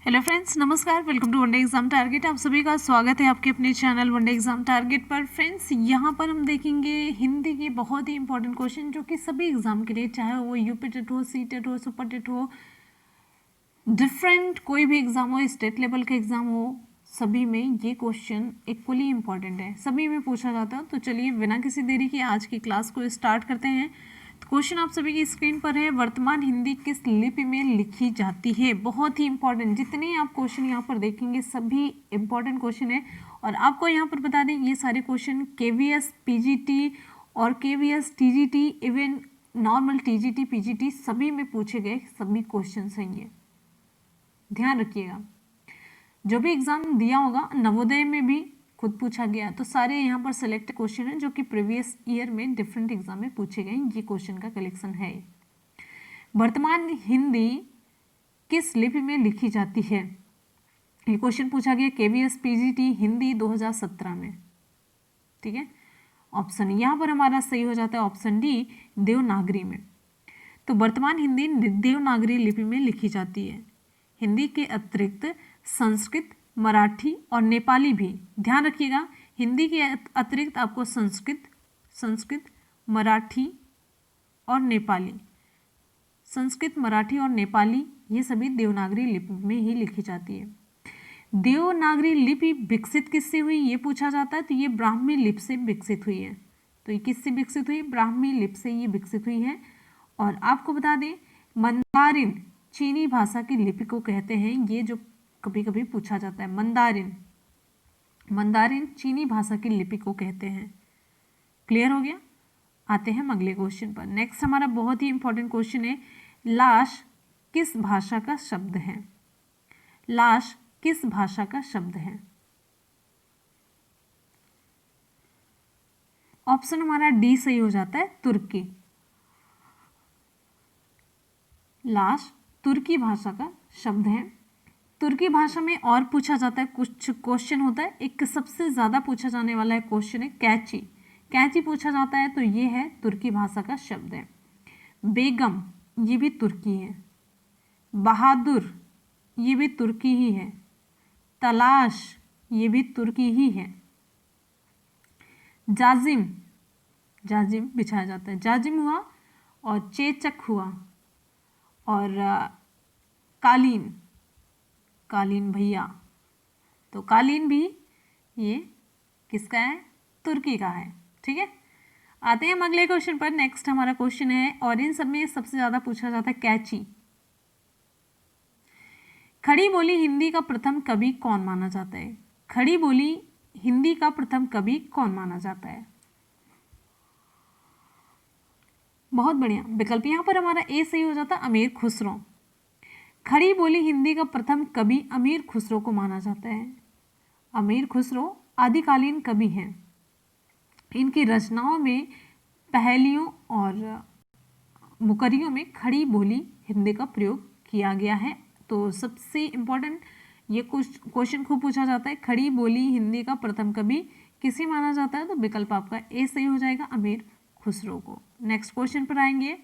Hello friends, नमस्कार। Welcome to one day exam target. आप सभी का स्वागत है आपके अपने चैनल वनडे एग्जाम टारगेट पर। फ्रेंड्स, यहाँ पर हम देखेंगे हिंदी के बहुत ही इंपॉर्टेंट क्वेश्चन जो कि सभी एग्जाम के लिए, चाहे वो यूपी टेट हो, सी टेट हो, सुपर टेट हो, डिफरेंट कोई भी एग्जाम हो, स्टेट लेवल का एग्जाम हो, सभी में ये क्वेश्चन इक्वली इंपॉर्टेंट है, सभी में पूछा जाता है। तो चलिए बिना किसी देरी के आज की क्लास को स्टार्ट करते हैं। क्वेश्चन आप सभी की स्क्रीन पर है। वर्तमान हिंदी किस लिपि में लिखी जाती है? बहुत ही इंपॉर्टेंट, जितने आप क्वेश्चन यहाँ पर देखेंगे सभी इंपॉर्टेंट क्वेश्चन है। और आपको यहाँ पर बता दें, ये सारे क्वेश्चन केवीएस पीजीटी और KVS TGT, even normal TGT PGT सभी में पूछे गए सभी क्वेश्चन हैं। ये ध्यान रखिएगा, जो भी एग्जाम दिया होगा नवोदय में भी खुद पूछा गया, तो सारे यहाँ पर सेलेक्ट क्वेश्चन हैं जो कि प्रीवियस ईयर में डिफरेंट एग्जाम में पूछे गए। ये क्वेश्चन का कलेक्शन है। वर्तमान हिंदी किस लिपि में लिखी जाती है? ये क्वेश्चन पूछा गया केवीएस पीजीटी हिंदी 2017 में। ठीक है, ऑप्शन यहाँ पर हमारा सही हो जाता है ऑप्शन डी, देवनागरी में। तो वर्तमान हिंदी देवनागरी लिपि में लिखी जाती है। हिंदी के अतिरिक्त संस्कृत, मराठी और नेपाली भी, ध्यान रखिएगा, हिंदी के अतिरिक्त आपको संस्कृत, मराठी और नेपाली, संस्कृत, मराठी और नेपाली ये सभी देवनागरी लिपि में ही लिखी जाती है। देवनागरी लिपि विकसित किससे हुई ये पूछा जाता है, तो ये ब्राह्मी लिपि से विकसित हुई है। तो ये किससे विकसित हुई? ब्राह्मी लिपि से ये विकसित हुई है। और आपको बता दें, मंदारिन चीनी भाषा की लिपि को कहते हैं। ये जो कभी कभी पूछा जाता है, मंदारिन चीनी भाषा की लिपि को कहते हैं। क्लियर हो गया? आते हैं अगले क्वेश्चन पर। नेक्स्ट हमारा बहुत ही इंपॉर्टेंट क्वेश्चन है, लाश किस भाषा का शब्द है? लाश किस भाषा का शब्द है? ऑप्शन हमारा डी सही हो जाता है, तुर्की। लाश तुर्की भाषा का शब्द है। तुर्की भाषा में और पूछा जाता है, कुछ क्वेश्चन होता है। एक सबसे ज़्यादा पूछा जाने वाला है क्वेश्चन है कैची। कैची पूछा जाता है, तो ये है तुर्की भाषा का शब्द है। बेगम ये भी तुर्की है। बहादुर ये भी तुर्की ही है। तलाश ये भी तुर्की ही है। जाजिम, जाजिम बिछाया जाता है, जाजिम हुआ। और चेचक हुआ। और कालीन, कालीन भैया, तो कालीन भी ये किसका है? तुर्की का है। ठीक है, आते हैं हम अगले क्वेश्चन पर। नेक्स्ट हमारा क्वेश्चन है, और इन सब में सबसे ज्यादा पूछा जाता है कैची। खड़ी बोली हिंदी का प्रथम कवि कौन माना जाता है? खड़ी बोली हिंदी का प्रथम कवि कौन माना जाता है? बहुत बढ़िया, विकल्प यहाँ पर हमारा ए सही हो जाता है, अमीर खुसरो। खड़ी बोली हिंदी का प्रथम कवि अमीर खुसरो को माना जाता है। अमीर खुसरो आदिकालीन कवि हैं। इनकी रचनाओं में पहेलियों और मुकरियों में खड़ी बोली हिंदी का प्रयोग किया गया है। तो सबसे इम्पोर्टेंट ये कुछ क्वेश्चन खूब पूछा जाता है, खड़ी बोली हिंदी का प्रथम कवि किसे माना जाता है? तो विकल्प आपका ए सही हो जाएगा, अमीर खुसरो को। नेक्स्ट क्वेश्चन पर आएंगे,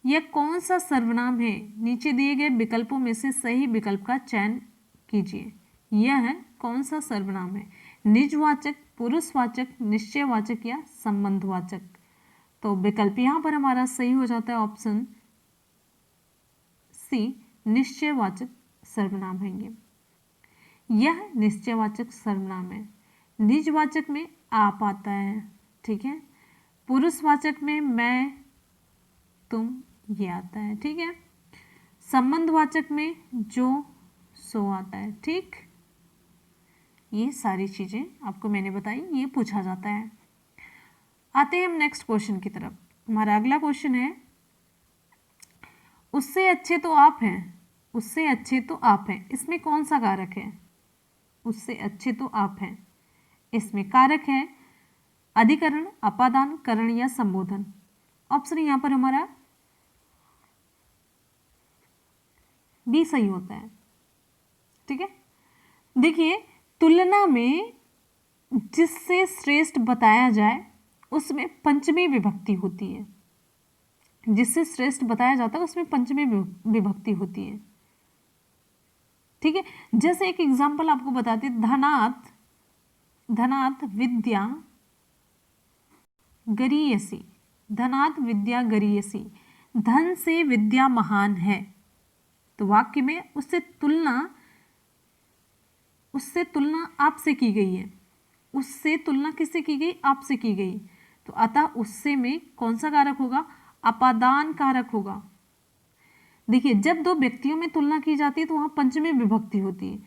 यह कौन सा सर्वनाम है? नीचे दिए गए विकल्पों में से सही विकल्प का चयन कीजिए। यह कौन सा सर्वनाम है? निजवाचक, पुरुषवाचक, निश्चयवाचक या संबंधवाचक? तो विकल्प यहाँ पर हमारा सही हो जाता है ऑप्शन सी, निश्चयवाचक सर्वनाम है ये। यह निश्चयवाचक सर्वनाम है। निजवाचक में आप आता है, ठीक है। पुरुषवाचक में मैं, तुम ये आता है, ठीक है। संबंधवाचक में जो, सो आता है, ठीक। ये सारी चीजें आपको मैंने बताई, ये पूछा जाता है। आते हैं हम नेक्स्ट क्वेश्चन की तरफ। हमारा अगला क्वेश्चन है, उससे अच्छे तो आप हैं, उससे अच्छे तो आप हैं, इसमें कौन सा कारक है? उससे अच्छे तो आप हैं, इसमें कारक है अधिकरण, अपादान, करण या संबोधन। ऑप्शन यहाँ पर हमारा बी सही होता है, ठीक है। देखिए, तुलना में जिससे श्रेष्ठ बताया जाए उसमें पंचमी विभक्ति होती है। जिससे श्रेष्ठ बताया जाता है उसमें पंचमी विभक्ति होती है। ठीक है, जैसे एक एग्जाम्पल आपको बताते, धनात् धनात् विद्या गरीयसी, धनात् विद्या गरीयसी, धन से विद्या महान है। तो वाक्य में उससे तुलना आपसे की गई है, उससे तुलना किससे की गई, आपसे की गई। तो अतः उससे में कौन सा कारक होगा, अपादान कारक होगा। देखिए, जब दो व्यक्तियों में तुलना की जाती है तो वहां पंचमी विभक्ति होती है,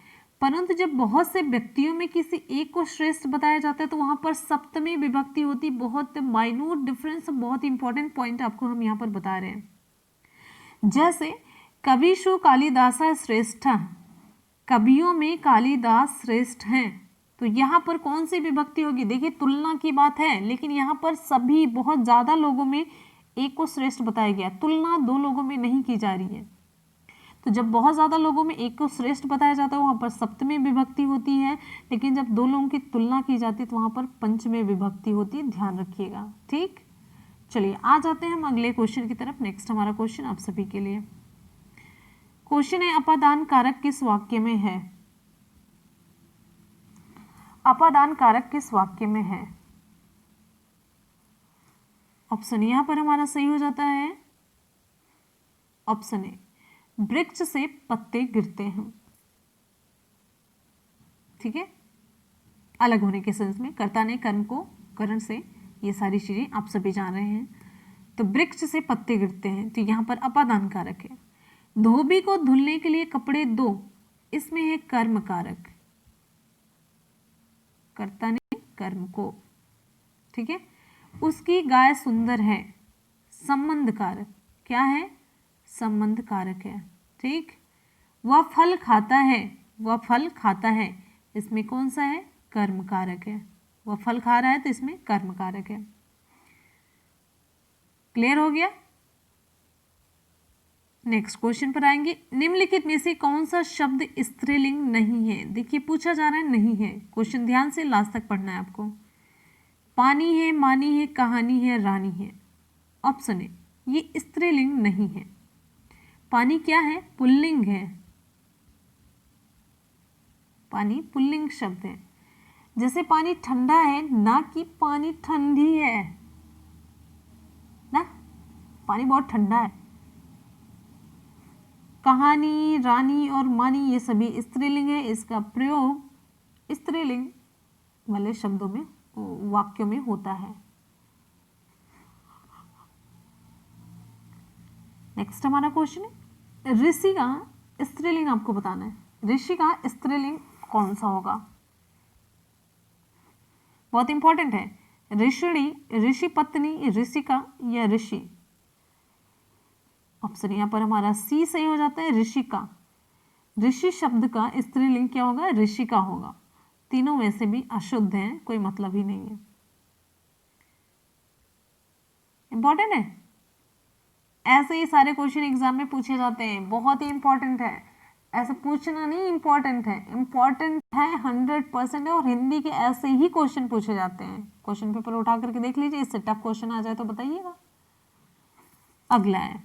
परंतु जब बहुत से व्यक्तियों में किसी एक को श्रेष्ठ बताया जाता है तो वहां पर सप्तमी विभक्ति होती। बहुत माइन्यूट डिफरेंस, बहुत इंपॉर्टेंट पॉइंट आपको हम यहाँ पर बता रहे हैं। जैसे कविषु कालिदासा श्रेष्ठ, कवियों में कालिदास श्रेष्ठ हैं, तो यहाँ पर कौन सी विभक्ति होगी। देखिए, तुलना की बात है, लेकिन यहाँ पर सभी बहुत ज्यादा लोगों में एक को श्रेष्ठ बताया गया, तुलना दो लोगों में नहीं की जा रही है। तो जब बहुत ज्यादा लोगों में एक को श्रेष्ठ बताया जाता है वहां पर सप्तमी विभक्ति होती है, लेकिन जब दो लोगों की तुलना की जाती है तो वहां पर पंचमी विभक्ति होती है, ध्यान रखिएगा। ठीक, चलिए आ जाते हैं हम अगले क्वेश्चन की तरफ। नेक्स्ट हमारा क्वेश्चन आप सभी के लिए क्वेश्चन है, अपादान कारक किस वाक्य में है। अपादान कारक किस वाक्य में है। ऑप्शन यहां पर हमारा सही हो जाता है ऑप्शन ए, वृक्ष से पत्ते गिरते हैं। ठीक है, अलग होने के सेंस में, कर्ता ने कर्म को करण से, ये सारी चीजें आप सभी जान रहे हैं। तो वृक्ष से पत्ते गिरते हैं, तो यहां पर अपादान कारक है। धोबी को धुलने के लिए कपड़े दो, इसमें है कर्म कारक, कर्ता ने कर्म को। ठीक है, उसकी गाय सुंदर है, संबंध कारक, क्या है, संबंध कारक है। ठीक, वह फल खाता है, वह फल खाता है, इसमें कौन सा है, कर्म कारक है। वह फल खा रहा है तो इसमें कर्म कारक है। क्लियर हो गया। नेक्स्ट क्वेश्चन पर आएंगे, निम्नलिखित में से कौन सा शब्द स्त्रीलिंग नहीं है। देखिए, पूछा जा रहा है नहीं है, क्वेश्चन ध्यान से लास्ट तक पढ़ना है आपको। पानी है, मानी है, कहानी है, रानी है। ऑप्शन ए, ये स्त्रीलिंग नहीं है। पानी क्या है, पुल्लिंग है, पानी पुल्लिंग शब्द है। जैसे पानी ठंडा है, ना कि पानी ठंडी है ना, पानी बहुत ठंडा है। कहानी, रानी और मानी ये सभी स्त्रीलिंग है, इसका प्रयोग स्त्रीलिंग वाले शब्दों में, वाक्यों में होता है। नेक्स्ट हमारा क्वेश्चन है, ऋषि का स्त्रीलिंग आपको बताना है। ऋषि का स्त्रीलिंग कौन सा होगा, बहुत इंपॉर्टेंट है। ऋषिणी, ऋषि पत्नी, ऋषिका या ऋषि। ऑप्शन यहाँ पर हमारा सी सही हो जाता है, ऋषिका। ऋषि शब्द का स्त्रीलिंग क्या होगा, ऋषिका होगा। तीनों वैसे भी अशुद्ध हैं, कोई मतलब ही नहीं है। इंपॉर्टेंट है, ऐसे ही सारे क्वेश्चन एग्जाम में पूछे जाते हैं, बहुत ही इंपॉर्टेंट है। ऐसे पूछना नहीं, इंपॉर्टेंट है, इंपॉर्टेंट है 100% है। और हिंदी के ऐसे ही क्वेश्चन पूछे जाते हैं, क्वेश्चन पेपर उठा करके देख लीजिए, इससे टफ क्वेश्चन आ जाए तो बताइएगा। अगला है,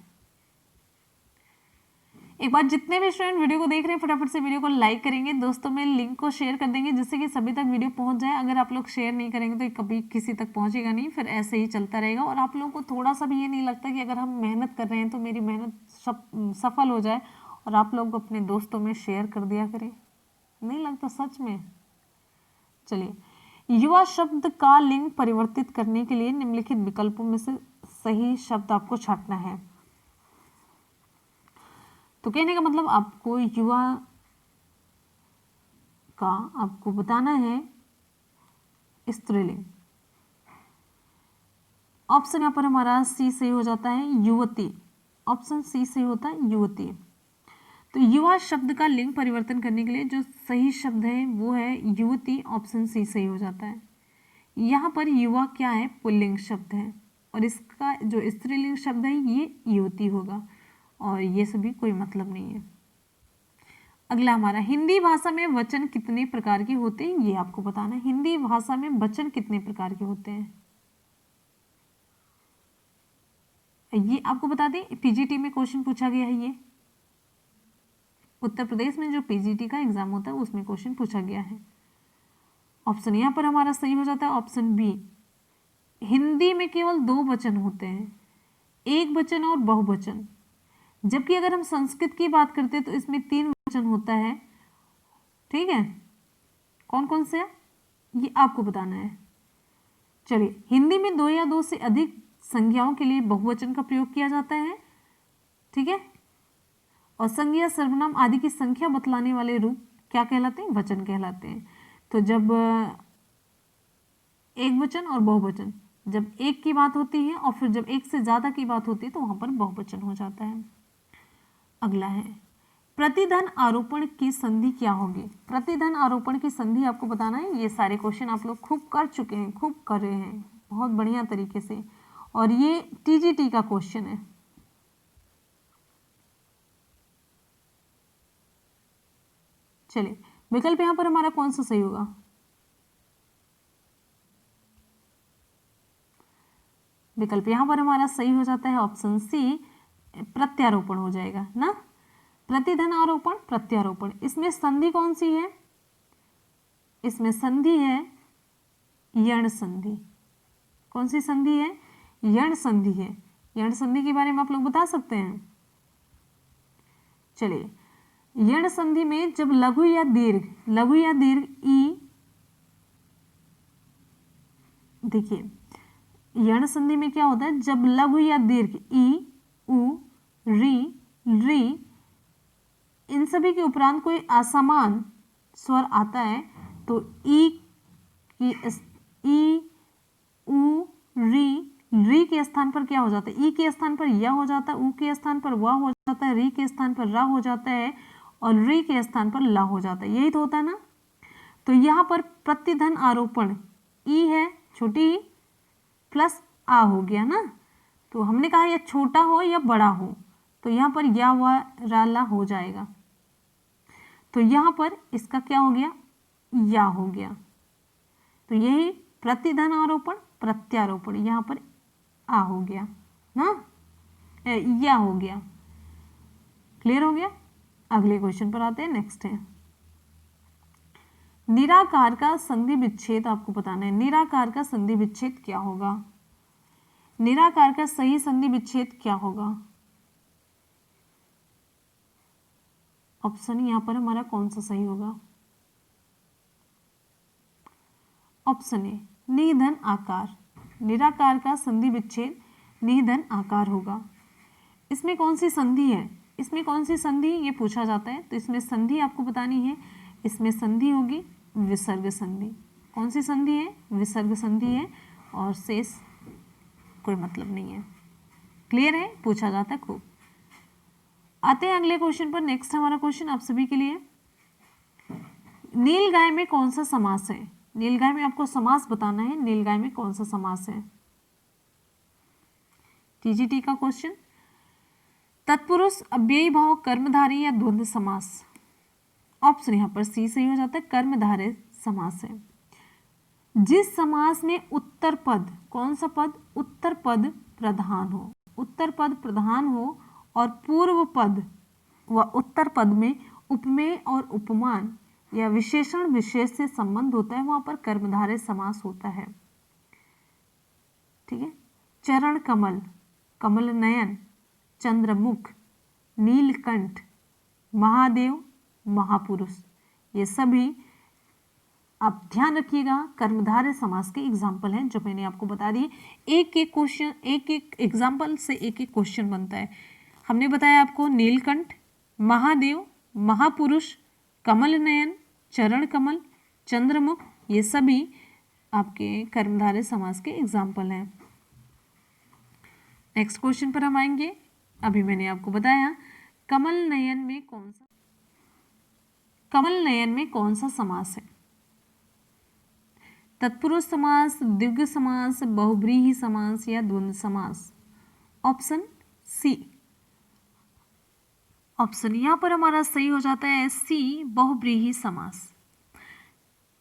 एक बार जितने भी स्टूडेंट वीडियो को देख रहे हैं फटाफट से वीडियो को लाइक करेंगे, दोस्तों में लिंक को शेयर कर देंगे जिससे कि सभी तक वीडियो पहुंच जाए। अगर आप लोग शेयर नहीं करेंगे तो कभी किसी तक पहुंचेगा नहीं, फिर ऐसे ही चलता रहेगा। और आप लोगों को थोड़ा सा भी ये नहीं लगता कि अगर हम मेहनत कर रहे हैं तो मेरी मेहनत सफल हो जाए और आप लोग अपने दोस्तों में शेयर कर दिया करें, नहीं लगता सच में। चलिए, युवा शब्द का लिंग परिवर्तित करने के लिए निम्नलिखित विकल्पों में से सही शब्द आपको छांटना है। तो कहने का मतलब आपको युवा का आपको बताना है स्त्रीलिंग। ऑप्शन यहाँ पर हमारा सी सही हो जाता है, युवती। ऑप्शन सी सही होता है, युवती। तो युवा शब्द का लिंग परिवर्तन करने के लिए जो सही शब्द है वो है युवती। ऑप्शन सी सही हो जाता है। यहाँ पर युवा क्या है, पुल्लिंग शब्द है, और इसका जो स्त्रीलिंग शब्द है ये युवती होगा, और ये सभी कोई मतलब नहीं है। अगला हमारा, हिंदी भाषा में वचन कितने प्रकार के होते हैं, ये आपको बताना है। हिंदी भाषा में वचन कितने प्रकार के होते हैं ये आपको बता दें, पीजीटी में क्वेश्चन पूछा गया है ये। उत्तर प्रदेश में जो पीजीटी का एग्जाम होता है उसमें क्वेश्चन पूछा गया है। ऑप्शन यहाँ पर हमारा सही हो जाता है ऑप्शन बी। हिंदी में केवल 2 वचन होते हैं, एक वचन और बहुवचन, जबकि अगर हम संस्कृत की बात करते हैं तो इसमें 3 वचन होता है। ठीक है, कौन कौन से है ये आपको बताना है। चलिए, हिंदी में 2 या 2 से अधिक संज्ञाओं के लिए बहुवचन का प्रयोग किया जाता है। ठीक है, और संज्ञा सर्वनाम आदि की संख्या बतलाने वाले रूप क्या कहलाते हैं, वचन कहलाते हैं। तो जब एक वचन और बहुवचन, जब एक की बात होती है और फिर जब एक से ज्यादा की बात होती है तो वहां पर बहुवचन हो जाता है। अगला है प्रतिधन आरोपण की संधि क्या होगी। प्रतिधन आरोपण की संधि आपको बताना है। ये सारे क्वेश्चन आप लोग खूब कर चुके हैं, खूब कर रहे हैं बहुत बढ़िया तरीके से, और ये टीजीटी का क्वेश्चन है। चलिए, विकल्प यहां पर हमारा कौन सा सही होगा। विकल्प यहां पर हमारा सही हो जाता है ऑप्शन सी, प्रत्यारोपण हो जाएगा ना। प्रतिधन आरोपण, प्रत्यारोपण, इसमें संधि कौन सी है, इसमें संधि है यण संधि। कौन सी संधि है, यण संधि है। यण संधि के बारे में आप लोग बता सकते हैं। चलिए, यण संधि में जब लघु या दीर्घ ई, देखिए यण संधि में क्या होता है, जब लघु या दीर्घ ई, उ, री, इन सभी के उपरांत कोई असमान स्वर आता है तो ई की ई, उ, री के स्थान पर क्या हो जाता है, ई के स्थान पर या हो जाता है, उ के स्थान पर वा हो जाता है, री के स्थान पर रा हो जाता है और री के स्थान पर ला हो जाता है। यही तो होता है ना। तो यहाँ पर प्रतिधन आरोपण ई है छोटी ई प्लस आ हो गया ना। तो हमने कहा यह छोटा हो या बड़ा हो, तो यहाँ पर या व रा ला हो जाएगा। तो यहाँ पर इसका क्या हो गया, या हो गया। तो यही प्रतिधन आरोपण प्रत्यारोपण, यहाँ पर आ हो गया ना, या हो गया। क्लियर हो गया। अगले क्वेश्चन पर आते हैं। नेक्स्ट है निराकार का संधि विच्छेद आपको बताना है। निराकार का संधि विच्छेद क्या होगा, निराकार का सही संधि विच्छेद क्या होगा। ऑप्शन यहां पर हमारा कौन सा सही होगा। ऑप्शन ए निधन आकार। निराकार का संधि विच्छेद निधन आकार होगा। इसमें कौन सी संधि है, इसमें कौन सी संधि ये पूछा जाता है। तो इसमें संधि आपको बतानी है। इसमें संधि होगी विसर्ग संधि। कौन सी संधि है, विसर्ग संधि है, और शेष कोई मतलब नहीं है। क्लियर है, पूछा जाता है खूब। आते हैं अगले क्वेश्चन पर। नेक्स्ट हमारा क्वेश्चन आप सभी के लिए, नीलगाय में कौन सा समास है। नीलगाय में आपको समास बताना है। नीलगाय में कौन सा समास है, टीजीटी का क्वेश्चन। तत्पुरुष, अव्ययी भाव, कर्मधारय या द्वंद्व समास। ऑप्शन यहां पर सी सही हो जाता है, कर्मधारय समास है। जिस समास में उत्तर पद, कौन सा पद, उत्तर पद प्रधान हो, उत्तर पद प्रधान हो और पूर्व पद व उत्तर पद में उपमेय और उपमान या विशेषण विशेष से संबंध होता है, वहां पर कर्मधारय समास होता है। ठीक है, चरण कमल, कमल नयन, चंद्रमुख, नीलकंठ, महादेव, महापुरुष, ये सभी आप ध्यान रखिएगा कर्मधारय समास के एग्जाम्पल हैं जो मैंने आपको बता दिए। एक एक क्वेश्चन, एक एक एग्जाम्पल से एक एक क्वेश्चन बनता है। हमने बताया आपको नीलकंठ, महादेव, महापुरुष, कमल नयन, चरण कमल, चंद्रमुख, ये सभी आपके कर्मधारय समास के एग्जाम्पल हैं। नेक्स्ट क्वेश्चन पर हम आएंगे। अभी मैंने आपको बताया कमल नयन में कौन सा, कमल नयन में कौन सा समास है। तत्पुरुष समास, द्विगु समास, बहुव्रीहि समास या द्वंद्व समास। ऑप्शन सी, ऑप्शन यहां पर हमारा सही हो जाता है सी, बहुव्रीहि समास।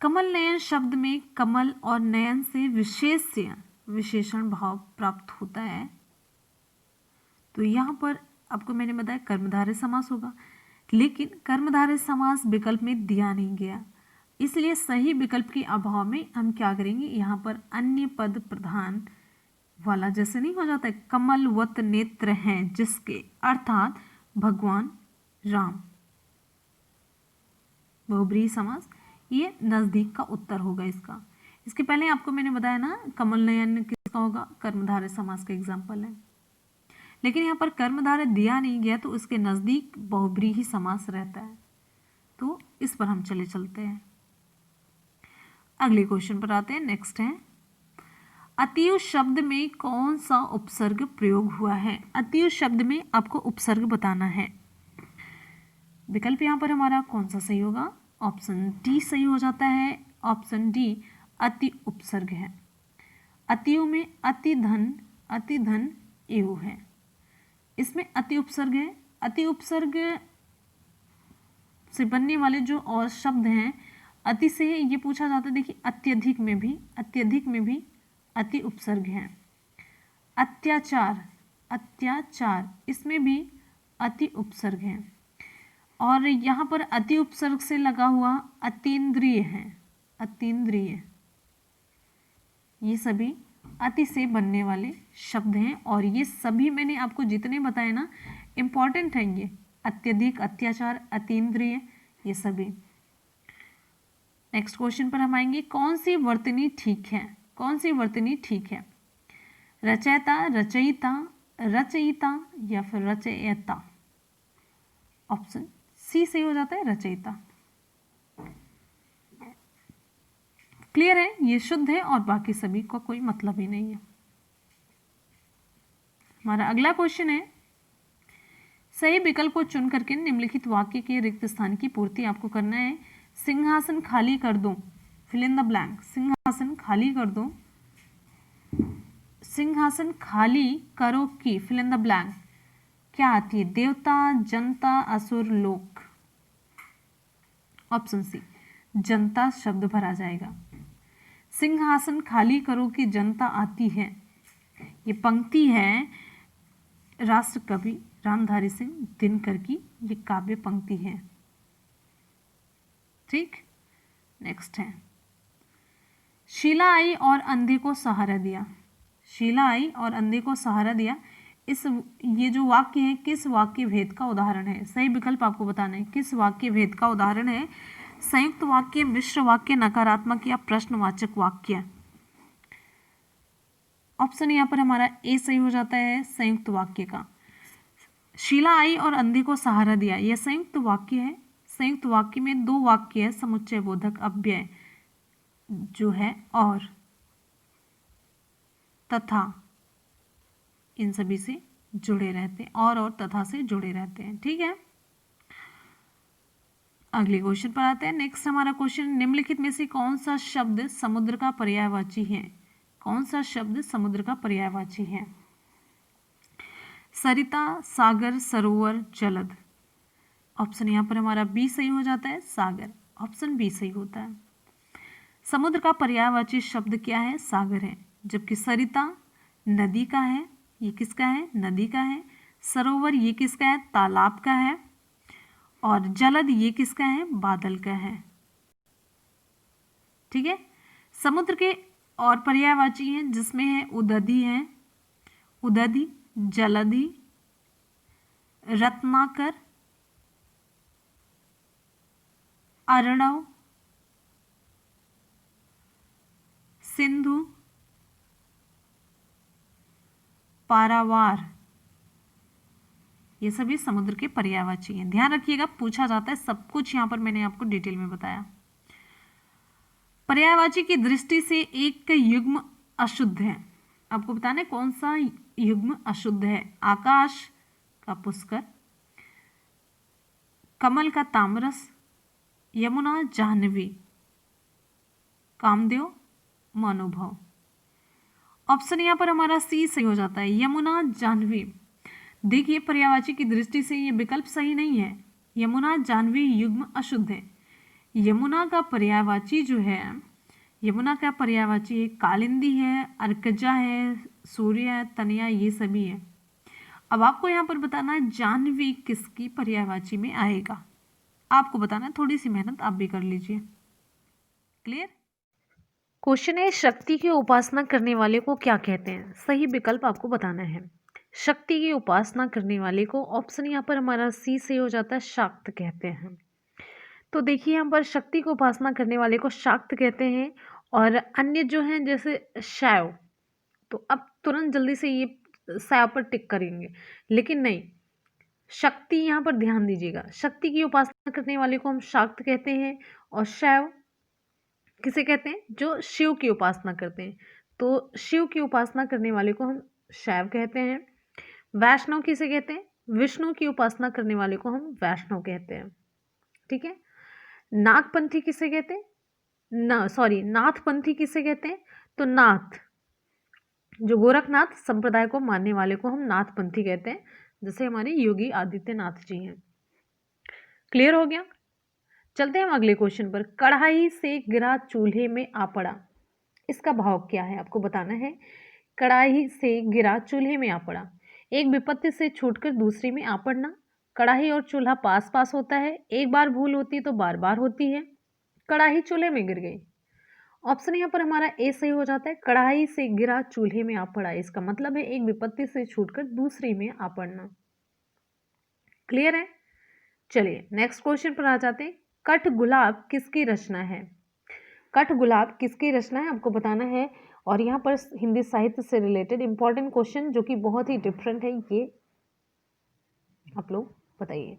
कमल नयन शब्द में कमल और नयन से विशेषण भाव प्राप्त होता है। तो यहां पर आपको मैंने बताया कर्मधारय समास होगा। लेकिन कर्मधारय समास विकल्प में दिया नहीं गया, इसलिए सही विकल्प के अभाव में हम क्या करेंगे, यहाँ पर अन्य पद प्रधान वाला जैसे नहीं हो जाता है, कमलवत नेत्र हैं जिसके, अर्थात भगवान राम, बहुब्रीहि समास, ये नजदीक का उत्तर होगा इसका। इसके पहले आपको मैंने बताया ना, कमल नयन किसका होगा, कर्मधारय समास का एग्जाम्पल है, लेकिन यहाँ पर कर्मधारय दिया नहीं गया तो उसके नजदीक बहुब्रीहि समास रहता है, तो इस पर हम चलते हैं। अगले क्वेश्चन पर आते हैं। नेक्स्ट है, अतीव शब्द में कौन सा उपसर्ग प्रयोग हुआ है। अतीव शब्द में आपको उपसर्ग बताना है। विकल्प यहाँ पर हमारा कौन सा सही होगा, ऑप्शन डी सही हो जाता है। ऑप्शन डी अति उपसर्ग है। अतिव में अति धन एव है, इसमें अति उपसर्ग है। अति उपसर्ग से बनने वाले जो और शब्द हैं, अति से ये पूछा जाता है। देखिए अत्यधिक में भी अति उपसर्ग है। अत्याचार इसमें भी अति उपसर्ग है। और यहाँ पर अति उपसर्ग से लगा हुआ अतीन्द्रिय है, अतीन्द्रिय, ये सभी अति से बनने वाले शब्द हैं। और ये सभी मैंने आपको जितने बताए ना इम्पॉर्टेंट हैं, ये अत्यधिक, अत्याचार, अतीन्द्रिय, ये सभी। नेक्स्ट क्वेश्चन पर हम आएंगे, कौन सी वर्तनी ठीक है। कौन सी वर्तनी ठीक है, रचयिता, रचयिता, रचयिता या फिर रचयिता। ऑप्शन सी सही हो जाता है, रचयिता। क्लियर है, ये शुद्ध है और बाकी सभी का कोई मतलब ही नहीं है। हमारा अगला क्वेश्चन है, सही विकल्प को चुन करके निम्नलिखित वाक्य के रिक्त स्थान की पूर्ति आपको करना है। सिंहासन खाली कर दो, फिल इन द ब्लैंक। सिंहासन खाली कर दो, सिंहासन खाली करो की, फिल इन द ब्लैंक क्या आती है, देवता, जनता, असुर, लोक। ऑप्शन सी जनता शब्द भरा जाएगा। सिंहासन खाली करो की जनता आती है, ये पंक्ति है राष्ट्र कवि रामधारी सिंह दिनकर की, ये काव्य पंक्ति है। ठीक, नेक्स्ट है, शीला आई और अंधे को सहारा दिया। शीला आई और अंधे को सहारा दिया, ये जो वाक्य है किस वाक्य भेद का उदाहरण है। सही विकल्प आपको बताना है किस वाक्य भेद का उदाहरण है। संयुक्त वाक्य, मिश्र वाक्य, नकारात्मक या प्रश्नवाचक वाक्य। ऑप्शन यहाँ पर हमारा ए सही हो जाता है, संयुक्त वाक्य का। शीला आई और अंधे को सहारा दिया, यह संयुक्त वाक्य है। संयुक्त वाक्य में दो वाक्य है, समुच्चय बोधक अव्यय जो है और तथा, इन सभी से जुड़े रहते हैं, और तथा से जुड़े रहते हैं। ठीक है, अगले क्वेश्चन पर आते हैं। नेक्स्ट हमारा क्वेश्चन, निम्नलिखित में से कौन सा शब्द समुद्र का पर्यायवाची है। कौन सा शब्द समुद्र का पर्यायवाची है। सरिता, सागर, सरोवर, जलद। ऑप्शन यहाँ पर हमारा बी सही हो जाता है, सागर। ऑप्शन बी सही होता है। समुद्र का पर्यायवाची शब्द क्या है, सागर है। जबकि सरिता नदी का है, ये किसका है, नदी का है। सरोवर ये किसका है, तालाब का है। और जलद ये किसका है, बादल का है। ठीक है, समुद्र के और पर्यायवाची हैं जिसमें है उदधि है, उदधि, जलधि, रत्नाकर, अर्णव, सिंधु, पारावार, ये सभी समुद्र के पर्यायवाची हैं। ध्यान रखिएगा, पूछा जाता है सब कुछ, यहाँ पर मैंने आपको डिटेल में बताया। पर्यायवाची की दृष्टि से एक युग्म अशुद्ध है। आपको बताना है कौन सा युग्म अशुद्ध है। आकाश का पुष्कर, कमल का तामरस, यमुना जाह्नवी, कामदेव मनोभव। ऑप्शन यहाँ पर हमारा सी सही हो जाता है, यमुना जाह्नवी। देखिए पर्यायवाची की दृष्टि से ये विकल्प सही नहीं है, यमुना जाह्नवी युग्म अशुद्ध है। यमुना का पर्यायवाची जो है, यमुना का पर्यायवाची कालिंदी है, अर्कजा है, सूर्य है, तनया, ये सभी है। अब आपको यहाँ पर बताना है जाह्नवी किसकी पर्यायवाची में आएगा, आपको बताना है, थोड़ी सी मेहनत आप भी कर लीजिए। क्लियर? क्वेश्चन है शक्ति की उपासना करने वाले को क्या कहते हैं, सही विकल्प आपको बताना है। शक्ति की उपासना करने वाले को ऑप्शन यहाँ पर हमारा सी से हो जाता है शाक्त कहते हैं। तो देखिए यहाँ पर शक्ति को उपासना करने वाले को शाक्त कहते हैं, और अन्य जो हैं जैसे शैव, तो अब तुरंत जल्दी से ये शैव पर टिक करेंगे, लेकिन नहीं, शक्ति यहाँ पर ध्यान दीजिएगा, शक्ति की उपासना करने वाले को हम शाक्त कहते हैं, और शैव किसे कहते हैं, जो शिव की उपासना करते हैं, तो शिव की उपासना करने वाले को हम शैव कहते हैं। वैष्णव किसे कहते हैं, विष्णु की उपासना करने वाले को हम वैष्णव कहते हैं। ठीक है। नागपंथी किसे कहते हैं, नाथपंथी किसे कहते हैं, तो नाथ, जो गोरखनाथ संप्रदाय को मानने वाले को हम नाथपंथी कहते हैं, जैसे हमारे योगी आदित्यनाथ जी हैं। क्लियर हो गया? चलते हैं हम अगले क्वेश्चन पर। कढ़ाई से गिरा चूल्हे में आ पड़ा, इसका भाव क्या है आपको बताना है। कढ़ाई से गिरा चूल्हे में आ पड़ा, एक विपत्ति से छूटकर दूसरी में आ पड़ना। कढ़ाई और चूल्हा पास पास होता है, एक बार भूल होती तो बार बार होती है। कढ़ाई चूल्हे में गिर गई, ऑप्शन यहाँ पर हमारा ए सही हो जाता है। कढ़ाई से गिरा चूल्हे में आ पड़ा, इसका मतलब है एक विपत्ति से छूटकर दूसरी में आ पड़ना। क्लियर है? चलिए नेक्स्ट क्वेश्चन पर आ जाते हैं। कठ गुलाब किसकी रचना है? कठ गुलाब किसकी रचना है आपको बताना है, और यहाँ पर हिंदी साहित्य से रिलेटेड इंपॉर्टेंट क्वेश्चन जो कि बहुत ही डिफरेंट है, ये आप लोग बताइए।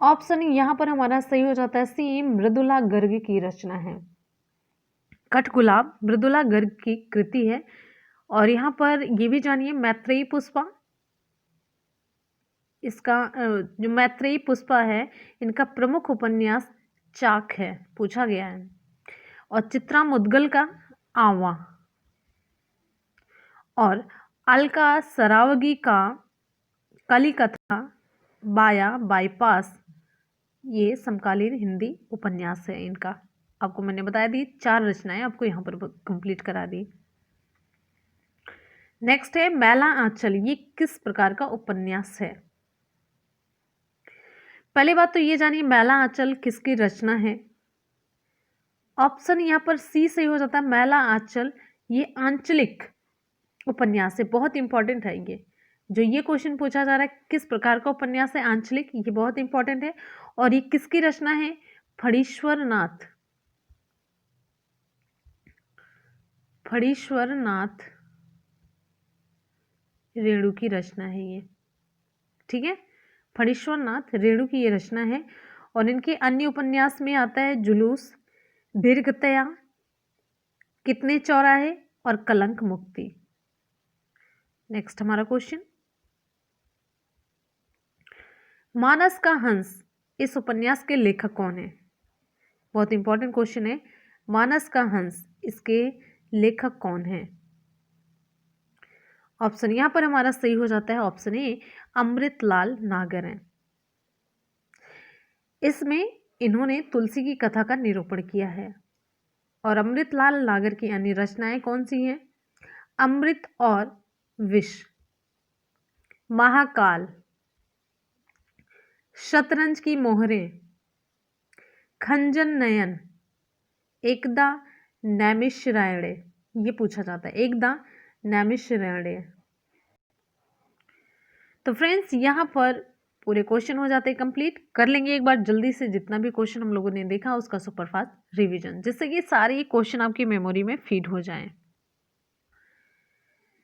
ऑप्शन यहाँ पर हमारा सही हो जाता है सी, मृदुला गर्ग की रचना है। कठ गुलाब मृदुला गर्ग की कृति है, और यहाँ पर ये भी जानिए मैत्रेयी पुष्पा, इसका जो मैत्रेयी पुष्पा है, इनका प्रमुख उपन्यास चाक है, पूछा गया है। और चित्रा मुद्गल का आवा, और अलका सरावगी का कलिकथा बाया बाईपास, ये समकालीन हिंदी उपन्यास है इनका। आपको मैंने बताया दी 4 रचनाएं आपको यहाँ पर कंप्लीट करा दी। नेक्स्ट है मैला आंचल, ये किस प्रकार का उपन्यास है? पहली बात तो ये जानिए मैला आंचल किसकी रचना है। ऑप्शन यहाँ पर सी सही हो जाता है, मैला आंचल ये आंचलिक उपन्यास है, बहुत इंपॉर्टेंट है ये। जो ये क्वेश्चन पूछा जा रहा है किस प्रकार का उपन्यास है आंचलिक, ये बहुत इंपॉर्टेंट है। और ये किसकी रचना है? फणीश्वर नाथ रेणु की रचना है ये। ठीक है, फणीश्वर नाथ रेणु की ये रचना है। और इनके अन्य उपन्यास में आता है जुलूस, दीर्घतया, कितने चौराहे और कलंक मुक्ति। नेक्स्ट हमारा क्वेश्चन, मानस का हंस इस उपन्यास के लेखक कौन है? बहुत इंपॉर्टेंट क्वेश्चन है। मानस का हंस इसके लेखक कौन है? ऑप्शन यहां पर हमारा सही हो जाता है ऑप्शन ए, अमृतलाल नागर है। इसमें इन्होंने तुलसी की कथा का निरूपण किया है। और अमृतलाल नागर की अन्य रचनाएं कौन सी हैं? अमृत और विष, महाकाल, शतरंज की मोहरें, खंजन नयन, एकदा नैमिषारण्य, ये पूछा जाता है एकदा नैमिषारण्य। तो फ्रेंड्स यहाँ पर पूरे क्वेश्चन हो जाते हैं कंप्लीट। कर लेंगे एक बार जल्दी से जितना भी क्वेश्चन हम लोगों ने देखा उसका सुपरफास्ट रिवीजन, जिससे कि सारे क्वेश्चन आपकी मेमोरी में फीड हो जाएं।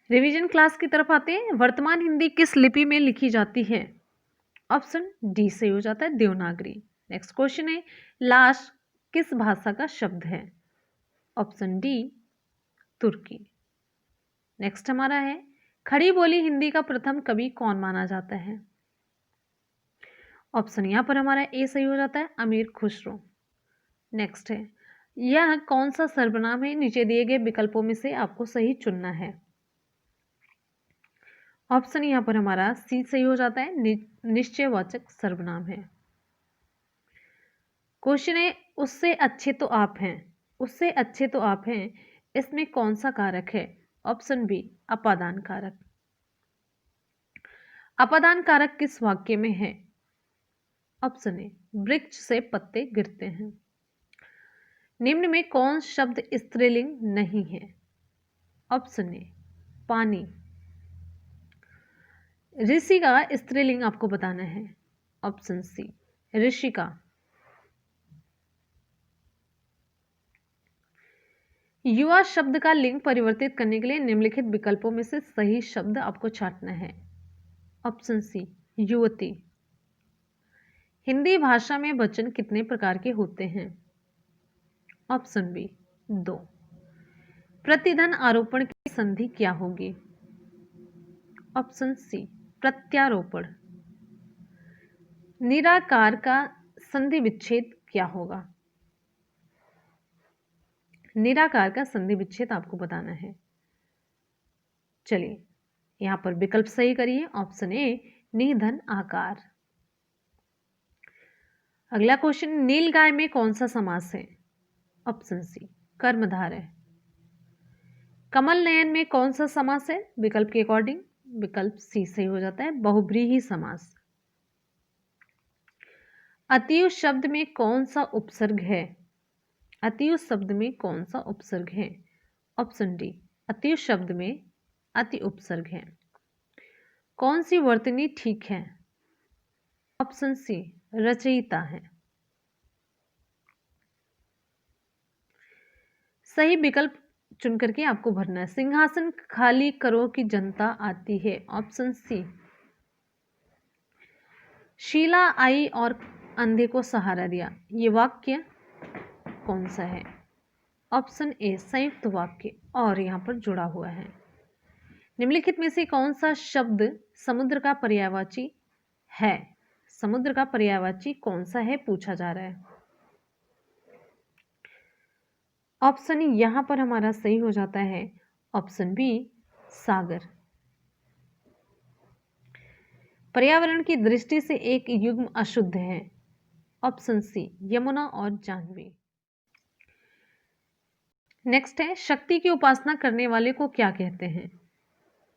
रिवीजन क्लास की तरफ आते हैं। वर्तमान हिंदी किस लिपि में लिखी जाती है? ऑप्शन डी से हो जाता है देवनागरी। नेक्स्ट क्वेश्चन है, लाश किस भाषा का शब्द है? ऑप्शन डी तुर्की। नेक्स्ट हमारा है, खड़ी बोली हिंदी का प्रथम कवि कौन माना जाता है? ऑप्शन यहाँ पर हमारा ए सही हो जाता है अमीर खुसरो। नेक्स्ट है, यह कौन सा सर्वनाम है? नीचे दिए गए विकल्पों में से आपको सही चुनना है। ऑप्शन यहाँ पर हमारा सी सही हो जाता है निश्चयवाचक सर्वनाम है। क्वेश्चन है, उससे अच्छे तो आप हैं, उससे अच्छे तो आप हैं, इसमें कौन सा कारक है? ऑप्शन बी अपादान कारक। अपादान कारक किस वाक्य में है? ऑप्शन ए, वृक्ष से पत्ते गिरते हैं। निम्न में कौन शब्द स्त्रीलिंग नहीं है? ऑप्शन ए, पानी। ऋषि का स्त्रीलिंग आपको बताना है। ऑप्शन सी, ऋषिका। युवा शब्द का लिंग परिवर्तित करने के लिए निम्नलिखित विकल्पों में से सही शब्द आपको छांटना है। ऑप्शन सी, युवती। हिंदी भाषा में वचन कितने प्रकार के होते हैं? Option B, 2। प्रतिधन आरोपण की संधि क्या होगी? ऑप्शन सी, प्रत्यारोपण। निराकार का संधि विच्छेद क्या होगा? निराकार का संधि विच्छेद आपको बताना है। चलिए यहां पर विकल्प सही करिए। ऑप्शन ए, निधन आकार। अगला क्वेश्चन, नीलगाय में कौन सा समास है? ऑप्शन सी, कर्मधारय। कमल नयन में कौन सा समास है? विकल्प के अकॉर्डिंग विकल्प सी सही हो जाता है, बहुब्रीहि समास। अतियु शब्द में कौन सा उपसर्ग है? अतियु शब्द में कौन सा उपसर्ग है? ऑप्शन डी, अतियु शब्द में अति उपसर्ग है। कौन सी वर्तनी ठीक है? ऑप्शन सी, रचयिता है। सही विकल्प चुन करके आपको भरना है। सिंहासन खाली करो कि जनता आती है। ऑप्शन सी। शीला आई और अंधे को सहारा दिया, ये वाक्य कौन सा है? ऑप्शन ए, संयुक्त वाक्य और यहां पर जुड़ा हुआ है। निम्नलिखित में से कौन सा शब्द समुद्र का पर्यायवाची है? समुद्र का पर्यायवाची कौन सा है पूछा जा रहा है। ऑप्शन यहां पर हमारा सही हो जाता है ऑप्शन बी, सागर। पर्यावरण की दृष्टि से एक युग्म अशुद्ध है। ऑप्शन सी, यमुना और जाह्नवी। नेक्स्ट है, शक्ति की उपासना करने वाले को क्या कहते हैं?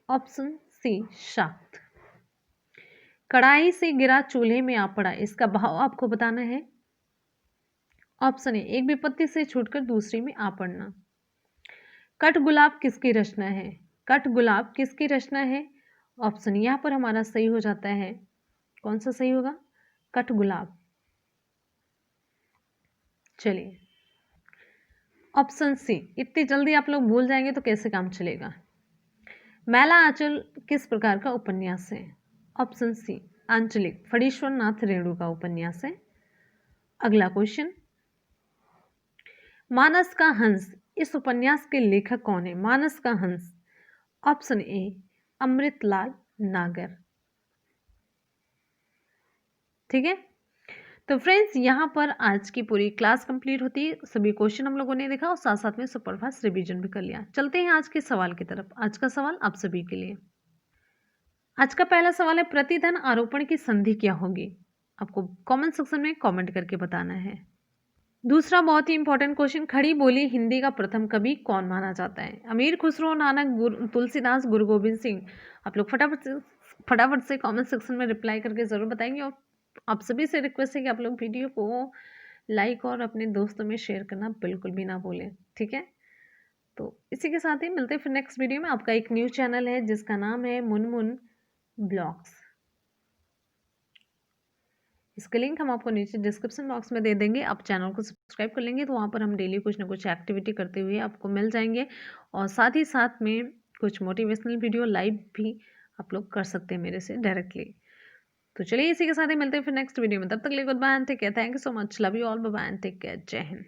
ऑप्शन सी, शाक्त। कढ़ाई से गिरा चूल्हे में आ पड़ा, इसका भाव आपको बताना है। ऑप्शन ए, एक विपत्ति से छूटकर दूसरी में आ पड़ना। कट गुलाब किसकी रचना है? कट गुलाब किसकी रचना है? ऑप्शन यहां पर हमारा सही हो जाता है, कौन सा सही होगा? कट गुलाब। चलिए ऑप्शन सी, इतनी जल्दी आप लोग भूल जाएंगे तो कैसे काम चलेगा। मैला आंचल किस प्रकार का उपन्यास है? ऑप्शन सी, आंचलिक, फणीश्वर नाथ रेणु का उपन्यास है। अगला क्वेश्चन, मानस का हंस, इस उपन्यास के लेखक कौन है? मानस का हंस। ऑप्शन ए, अमृतलाल नागर। ठीक है, तो फ्रेंड्स यहाँ पर आज की पूरी क्लास कंप्लीट होती है। सभी क्वेश्चन हम लोगों ने देखा और साथ साथ में सुपरफास्ट रिवीजन भी कर लिया। चलते हैं आज के सवाल की तरफ। आज का सवाल आप सभी के लिए। आज का पहला सवाल है, प्रतिधन आरोपण की संधि क्या होगी? आपको कमेंट सेक्शन में कमेंट करके बताना है। दूसरा बहुत ही इंपॉर्टेंट क्वेश्चन, खड़ी बोली हिंदी का प्रथम कवि कौन माना जाता है? अमीर खुसरो, नानक, तुलसीदास, गुरु गोविंद सिंह। आप लोग फटाफट से कमेंट सेक्शन में रिप्लाई करके जरूर बताएंगे। और आप सभी से रिक्वेस्ट है कि आप लोग वीडियो को लाइक और अपने दोस्तों में शेयर करना बिल्कुल भी ना भूलें। ठीक है, तो इसी के साथ ही मिलते हैं फिर नेक्स्ट वीडियो में। आपका एक न्यू चैनल है जिसका नाम है मुनमुन ब्लॉग्स। इसका लिंक हम आपको नीचे डिस्क्रिप्शन बॉक्स में दे देंगे। आप चैनल को सब्सक्राइब कर लेंगे तो वहाँ पर हम डेली कुछ ना कुछ एक्टिविटी करते हुए आपको मिल जाएंगे। और साथ ही साथ में कुछ मोटिवेशनल वीडियो लाइव भी आप लोग कर सकते हैं मेरे से डायरेक्टली। तो चलिए इसी के साथ ही मिलते हैं फिर नेक्स्ट वीडियो में। तब तक के लिए good bye and take care. Thank you so much. Love you all. Bye bye and take care. जय हिंद।